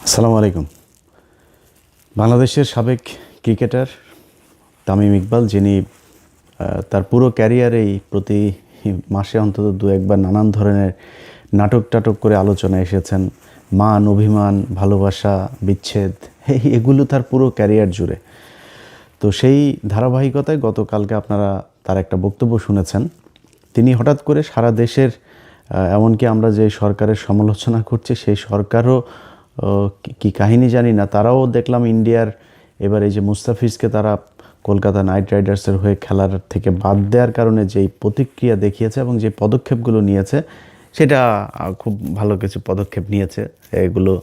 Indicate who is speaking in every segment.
Speaker 1: আসসালামু আলাইকুম। বাংলাদেশের সাবেক ক্রিকেটার তামিম ইকবাল, যিনি তার পুরো ক্যারিয়ারেই প্রতি মাসে অন্তত দু একবার নানান ধরনের নাটক করে আলোচনায় এসেছেন। মান, অভিমান, ভালোবাসা, বিচ্ছেদ, এগুলো তার পুরো ক্যারিয়ার জুড়ে। তো সেই ধারাবাহিকতায় গতকালকে আপনারা তার একটা বক্তব্য শুনেছেন। তিনি হঠাৎ করে সারা দেশের, এমনকি আমরা যে সরকারের সমালোচনা করছি সেই সরকারও কি কাহিনী জানি না, তারাও দেখলাম ইন্ডিয়ার এবার এই যে মুস্তাফিজকে তারা কলকাতা নাইট রাইডার্সের হয়ে খেলার থেকে বাদ দেওয়ার কারণে যেই প্রতিক্রিয়া দেখিয়েছে এবং যে পদক্ষেপগুলো নিয়েছে, সেটা খুব ভালো কিছু পদক্ষেপ নিয়েছে। এগুলো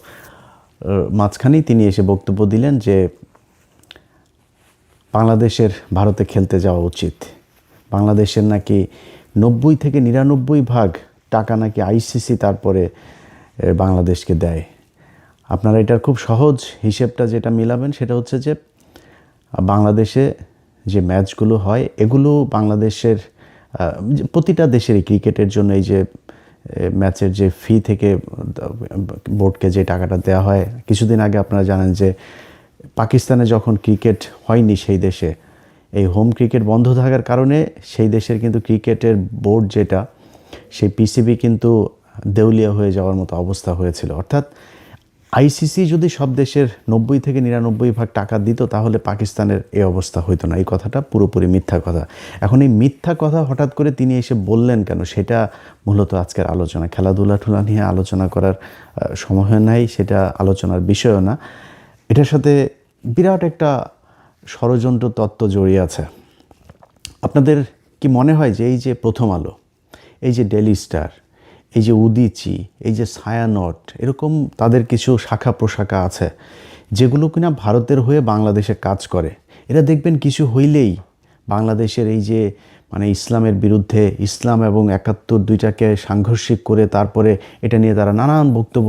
Speaker 1: মাঝখানেই তিনি এসে বক্তব্য দিলেন যে বাংলাদেশের ভারতে খেলতে যাওয়া উচিত। বাংলাদেশের নাকি 90 থেকে 99% টাকা নাকি আইসিসি তারপরে বাংলাদেশকে দেয়। আপনারা এটার খুব সহজ হিসেবটা যেটা মিলাবেন সেটা হচ্ছে যে বাংলাদেশে যে ম্যাচগুলো হয় এগুলো বাংলাদেশের প্রতিটা দেশেরই ক্রিকেটের জন্য এই যে ম্যাচের যে ফি থেকে বোর্ডকে যে টাকাটা দেওয়া হয়, কিছুদিন আগে আপনারা জানেন যে পাকিস্তানে যখন ক্রিকেট হয়নি সেই দেশে, এই হোম ক্রিকেট বন্ধ থাকার কারণে সেই দেশের কিন্তু ক্রিকেটের বোর্ড যেটা, সেই পিসিবি কিন্তু দেউলিয়া হয়ে যাওয়ার মতো অবস্থা হয়েছিল। অর্থাৎ আইসিসি যদি সব দেশের 90 থেকে 99% টাকা দিত তাহলে পাকিস্তানের এই অবস্থা হইতো না। এই কথাটা পুরোপুরি মিথ্যা কথা। এখন এই মিথ্যা কথা হঠাৎ করে তিনি এসে বললেন কেন, সেটা মূলত আজকের আলোচনা। খেলাধুলা নিয়ে আলোচনা করার সময় নাই, সেটা আলোচনার বিষয়ও না। এটার সাথে বিরাট একটা ষড়যন্ত্র তত্ত্ব জড়িয়ে আছে। আপনাদের কি মনে হয় যে এই যে প্রথম আলো, এই যে ডেইলি স্টার, এই যে উদীচি, এই যে ছায়ানট, এরকম তাদের কিছু শাখা প্রশাখা আছে যেগুলো কিনা ভারতের হয়ে বাংলাদেশে কাজ করে, এরা দেখবেন কিছু হইলেই বাংলাদেশের এই যে ইসলামের বিরুদ্ধে, ইসলাম এবং 71 দুইটাকে সাংঘর্ষিক করে তারপরে এটা নিয়ে তারা নানান বক্তব্য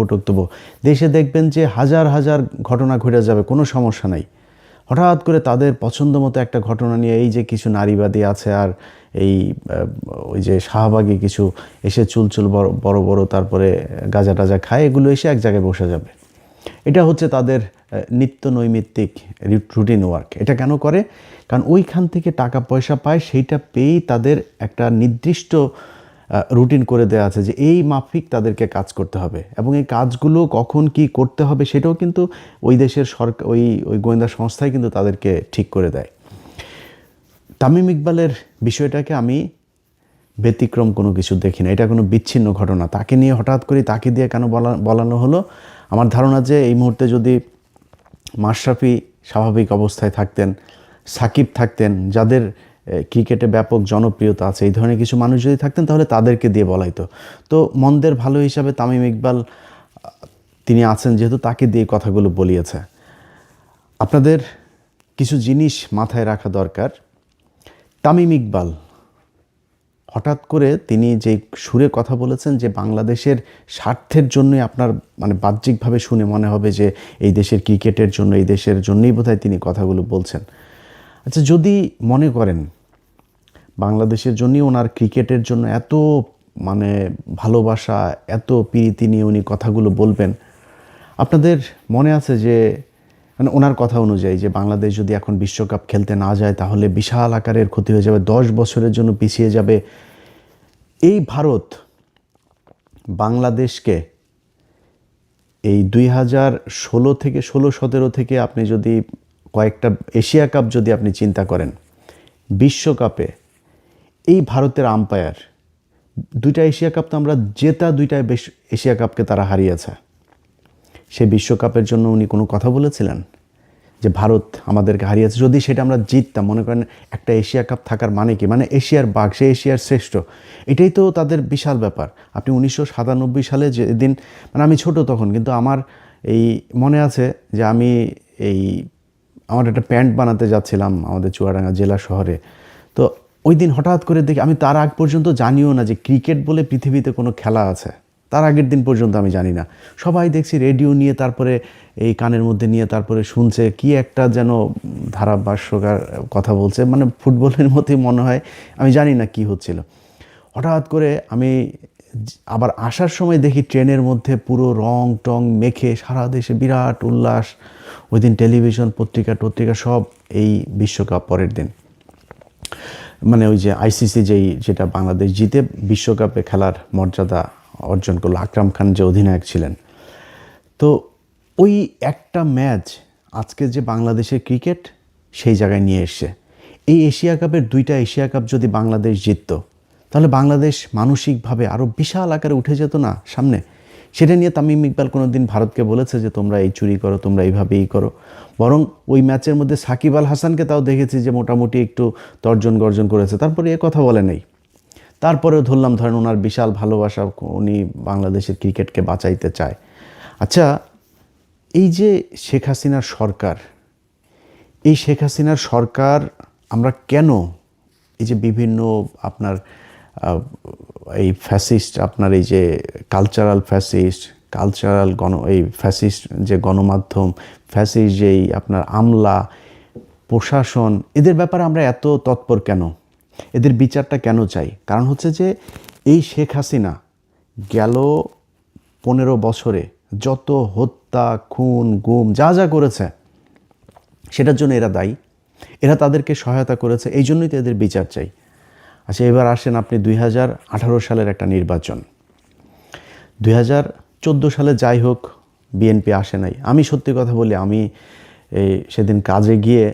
Speaker 1: দেশে দেখবেন যে হাজার হাজার ঘটনা ঘটে যাবে, কোনো সমস্যা নাই। হঠাৎ করে তাদের পছন্দ মতো একটা ঘটনা নিয়ে এই যে কিছু নারীবাদী আছে আর এই ওই যে শাহবাগী কিছু এসে চুলচুল বড় বড় তারপরে গাঁজা টাজা খায়, এগুলো এসে এক জায়গায় বসে যাবে। এটা হচ্ছে তাদের নিত্য নৈমিত্তিক রুটিন ওয়ার্ক। এটা কেন করে? কারণ ওইখান থেকে টাকা পয়সা পায়, সেইটা পেয়েই তাদের একটা নির্দিষ্ট রুটিন করে দেওয়া আছে যে এই মাফিক তাদেরকে কাজ করতে হবে, এবং এই কাজগুলো কখন কি করতে হবে সেটাও কিন্তু ওই দেশের সরকার, ওই গোয়েন্দা সংস্থাই কিন্তু তাদেরকে ঠিক করে দেয়। তামিম ইকবালের বিষয়টাকে আমি ব্যতিক্রম কোনো কিছু দেখি না, এটা কোনো বিচ্ছিন্ন ঘটনা। তাকে নিয়ে হঠাৎ করে তাকে দিয়ে কেন বলানো হলো? আমার ধারণা যে এই মুহূর্তে যদি মাশরাফি স্বাভাবিক অবস্থায় থাকতেন, সাকিব থাকতেন, যাদের ক্রিকেটে ব্যাপক জনপ্রিয়তা আছে, এই ধরনের কিছু মানুষ যদি থাকতেন তাহলে তাদেরকে দিয়ে বলাইতো। তো মন্দের ভালো হিসাবে তামিম ইকবাল তিনি আছেন যেহেতু, তাকে দিয়ে কথাগুলো বলিয়েছে। আপনাদের কিছু জিনিস মাথায় রাখা দরকার। তামিম ইকবাল হঠাৎ করে তিনি যে সুরে কথা বলেছেন যে বাংলাদেশের স্বার্থের জন্যই, আপনার বাহ্যিকভাবে শুনে মনে হবে যে এই দেশের ক্রিকেটের জন্য, এই দেশের জন্যই বোধহয় তিনি কথাগুলো বলছেন। আচ্ছা, যদি মনে করেন বাংলাদেশের জন্যই ওনার ক্রিকেটের জন্য এত ভালোবাসা, এত প্রীতি নিয়ে উনি কথাগুলো বলবেন, আপনাদের মনে আছে যে ওনার কথা অনুযায়ী যে বাংলাদেশ যদি এখন বিশ্বকাপ খেলতে না যায় তাহলে বিশাল আকারের ক্ষতি হয়ে যাবে, 10 বছরের জন্য পিছিয়ে যাবে। এই ভারত বাংলাদেশকে এই 2016 থেকে 16-17 থেকে আপনি যদি কয়েকটা এশিয়া কাপ যদি আপনি চিন্তা করেন, বিশ্বকাপে এই ভারতের আম্পায়ার, 2টা এশিয়া কাপ তো আমরা জেতা, 2টা এশিয়া কাপকে তারা হারিয়েছে। সে বিশ্বকাপের জন্য উনি কোনো কথা বলেছিলেন যে ভারত আমাদেরকে হারিয়েছে? যদি সেটা আমরা জিততাম, মনে করেন একটা এশিয়া কাপ থাকার মানে কি, এশিয়ার বাঘ, সে এশিয়ার শ্রেষ্ঠ, এটাই তো তাদের বিশাল ব্যাপার। আপনি 1997 সালে যেদিন, আমি ছোট তখন, কিন্তু আমার এই মনে আছে যে আমি আমার একটা প্যান্ট বানাতে যাচ্ছিলাম আমাদের চুয়াডাঙ্গা জেলা শহরে। তো ওই দিন হঠাৎ করে দেখি, আমি তার আগ পর্যন্ত জানিও না যে ক্রিকেট বলে পৃথিবীতে কোনো খেলা আছে, তার আগের দিন পর্যন্ত আমি জানি না। সবাই দেখছি রেডিও নিয়ে, তারপরে এই কানের মধ্যে নিয়ে তারপরে শুনছে কি একটা যেন ধারাভাষ্যকার কথা বলছে, ফুটবলের মতোই মনে হয়, আমি জানি না কি হচ্ছিল। হঠাৎ করে আমি আবার আসার সময় দেখি ট্রেনের মধ্যে পুরো রং টং মেখে সারা দেশে বিরাট উল্লাস। ওই দিন টেলিভিশন পত্রিকা সব এই বিশ্বকাপ পরের দিন, মানে ওই যে আইসিসি যেটা বাংলাদেশ জিতে বিশ্বকাপে খেলার মর্যাদা অর্জন করলো, আকরাম খান যে অধিনায়ক ছিলেন। তো ওই একটা ম্যাচ আজকে যে বাংলাদেশের ক্রিকেট সেই জায়গায় নিয়ে এসছে। এই এশিয়া কাপের 2টা এশিয়া কাপ যদি বাংলাদেশ জিতত, তাহলে বাংলাদেশ মানসিকভাবে আরও বিশাল আকারে উঠে যেত না সামনে। সেটা নিয়ে তামিম ইকবাল কোনো দিন ভারতকে বলেছে যে তোমরা এই চুরি করো, তোমরা এইভাবেই করো। বরং ওই ম্যাচের মধ্যে সাকিব আল হাসানকে তাও দেখেছি যে মোটামুটি একটু তর্জন গর্জন করেছে, তারপরে এ কথা বলে নেই। তারপরেও ধরেন ওনার বিশাল ভালোবাসা, উনি বাংলাদেশের ক্রিকেটকে বাঁচাইতে চায়। আচ্ছা, এই যে শেখ হাসিনার সরকার, এই শেখ হাসিনার সরকার আমরা কেন এই যে বিভিন্ন আপনার এই ফ্যাসিস্ট, আপনার এই যে কালচারাল এই ফ্যাসিস্ট যে গণমাধ্যম, ফ্যাসিস্ট যেই আপনার আমলা প্রশাসন, এদের ব্যাপারে আমরা এত তৎপর কেন? এদের বিচারটা কেন চাই? কারণ হচ্ছে যে এই শেখ হাসিনা গেল 15 বছরে যত হত্যা, খুন, গুম যা করেছে সেটার জন্য এরা দায়ী, এরা তাদেরকে সহায়তা করেছে, এই জন্যই তো এদের বিচার চাই। আচ্ছা, এবার আসেন আপনি 2018 সালের একটা নির্বাচন। 2014 সালে যাই হোক বিএনপি আসে নাই। আমি সত্যি কথা বলি, আমি সেদিন কাজে গিয়ে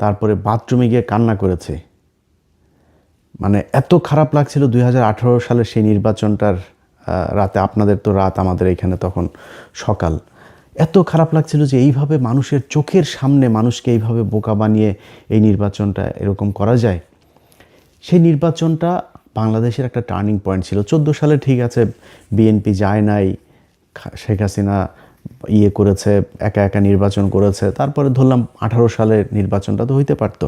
Speaker 1: তারপরে বাথরুমে গিয়ে কান্না করেছি। মানে এত খারাপ লাগছিল 2018 সালের সেই নির্বাচনটার রাতে। আপনাদের তো রাত, আমাদের এখানে তখন সকাল। এত খারাপ লাগছিল যে এইভাবে মানুষের চোখের সামনে মানুষকে এইভাবে বোকা বানিয়ে এই নির্বাচনটা এরকম করা যায়। সেই নির্বাচনটা বাংলাদেশের একটা টার্নিং পয়েন্ট ছিল। 14 সালে ঠিক আছে বিএনপি যায় নাই, শেখ হাসিনা করেছে, একা নির্বাচন করেছে। তারপরে ধরলাম 18 সালের নির্বাচনটা তো হইতে পারতো।